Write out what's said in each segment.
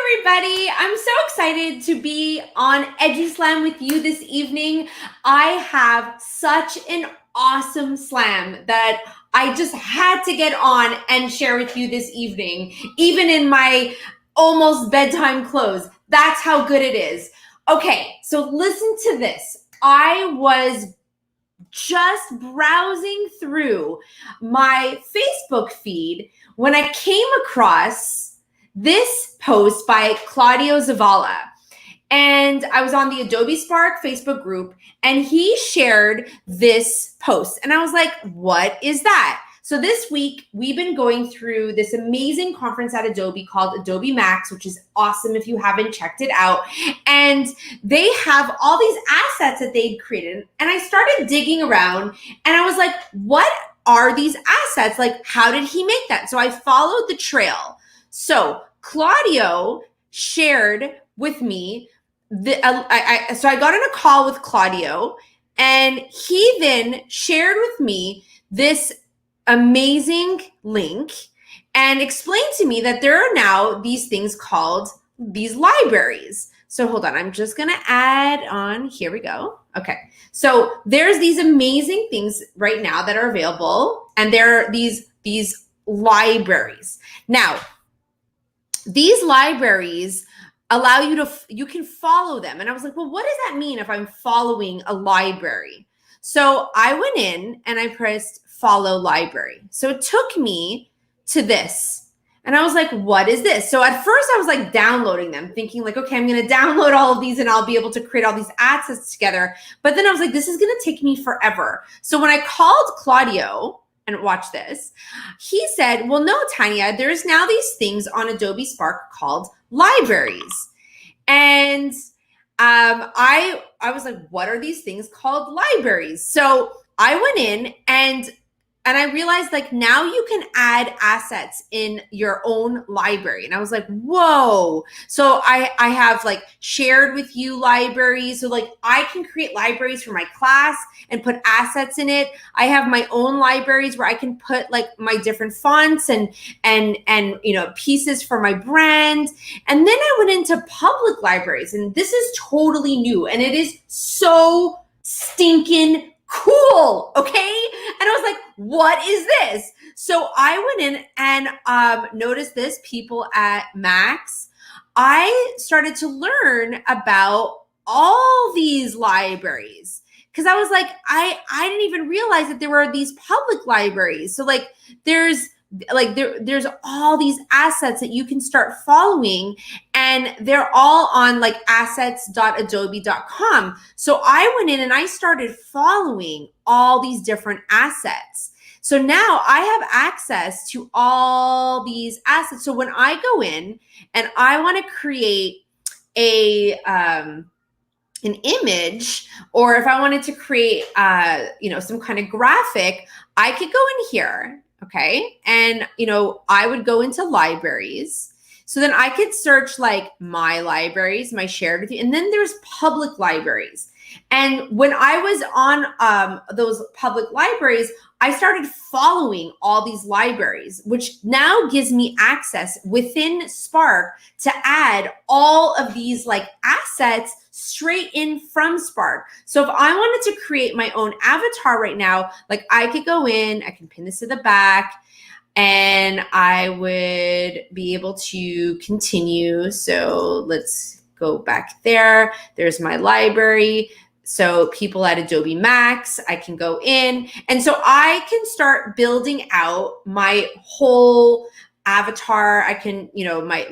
everybody. I'm so excited to be on EduSlam with you this evening. I have such an awesome slam that I just had to get on and share with you this evening, even in my almost bedtime clothes. That's how good it is. Okay, so listen to this. I was just browsing through my Facebook feed when I came across this post by Claudio Zavala. And I was on the Adobe Spark Facebook group, and he shared this post. And I was like, what is that? So this week, we've been going through this amazing conference at Adobe called Adobe Max, which is awesome if you haven't checked it out. And they have all these assets that they'd created. And I started digging around, and I was like, what are these assets? Like, how did he make that? So I followed the trail. So Claudio shared with me, so I got on a call with Claudio, and he then shared with me this amazing link and explained to me that there are now these things called these libraries. So hold on, I'm just gonna add on, here we go. Okay, so there's these amazing things right now that are available, and there are these libraries. Now, these libraries allow you can follow them. And I was like, well, what does that mean if I'm following a library? So I went in and I pressed follow library. So it took me to this. And I was like, what is this? So at first I was like downloading them, thinking like, okay, I'm going to download all of these and I'll be able to create all these assets together. But then I was like, this is going to take me forever. So when I called Claudio, and watch this, he said, well, no, Tanya, there's now these things on Adobe Spark called libraries. And I was like, what are these things called libraries? So I went in and I realized like now you can add assets in your own library. And I was like, whoa. So I have like shared with you libraries. So like I can create libraries for my class and put assets in it. I have my own libraries where I can put like my different fonts and you know, pieces for my brand. And then I went into public libraries, and this is totally new, and it is so stinking cool, okay? And I was like, what is this? So I went in and noticed this, people at Max. I started to learn about all these libraries because I was like, I didn't even realize that there were these public libraries. So like there's all these assets that you can start following, and they're all on like assets.adobe.com. So I went in and I started following all these different assets. So now I have access to all these assets. So when I go in and I want to create an image, or if I wanted to create you know, some kind of graphic, I could go in here. Okay. And, you know, I would go into libraries. So then I could search like my libraries, my shared with you. And then there's public libraries. And when I was on those public libraries, I started following all these libraries, which now gives me access within Spark to add all of these like assets straight in from Spark. So if I wanted to create my own avatar right now, like I could go in, I can pin this to the back, and I would be able to continue. So let's go back there. There's my library. So people at Adobe Max, I can go in. And so I can start building out my whole avatar. I can, you know, my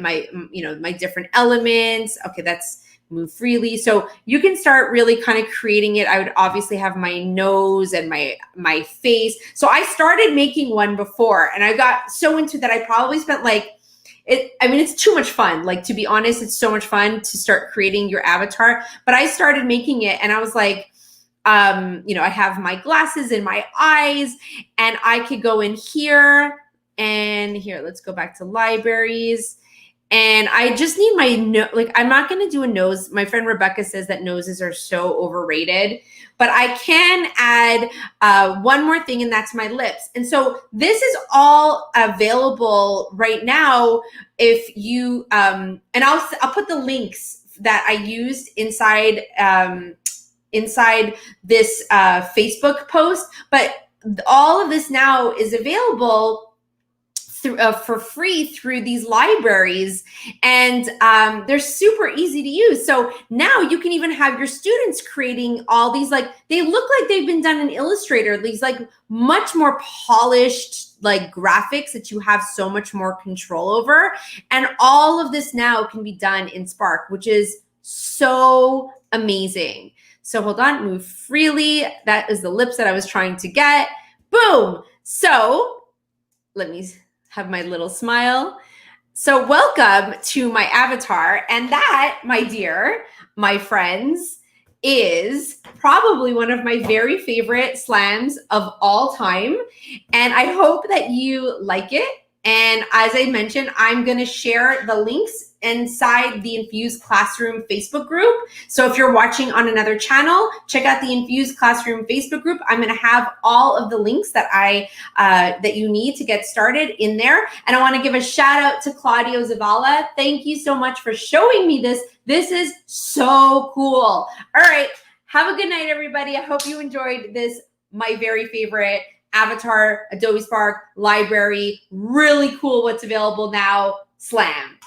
different elements. Okay, that's move freely. So you can start really kind of creating it. I would obviously have my nose and my face. So I started making one before, and I got so into that I probably spent like it's too much fun. Like, to be honest, it's so much fun to start creating your avatar. But I started making it, and I was like, you know, I have my glasses and my eyes, and I could go in here, and here, let's go back to libraries. And I just need my nose. Like, I'm not going to do a nose. My friend Rebecca says that noses are so overrated, but I can add one more thing, and that's my lips. And so this is all available right now. If you, and I'll put the links that I used inside, inside this Facebook post, but all of this now is available for free through these libraries, and they're super easy to use. So now you can even have your students creating all these, like, they look like they've been done in Illustrator, these like much more polished like graphics that you have so much more control over. And all of this now can be done in Spark, which is so amazing. So hold on, move freely. That is the lips that I was trying to get. Boom. So let me have my little smile. So welcome to my avatar. And that, my dear, my friends, is probably one of my very favorite slams of all time. And I hope that you like it. And as I mentioned, I'm going to share the links inside the Infused Classroom Facebook group. So if you're watching on another channel, check out the Infused Classroom Facebook group. I'm going to have all of the links that that you need to get started in there. And I want to give a shout out to Claudio Zavala. Thank you so much for showing me this. This is so cool. All right. Have a good night, everybody. I hope you enjoyed this, my very favorite avatar, Adobe Spark library. Really cool what's available now. Slam.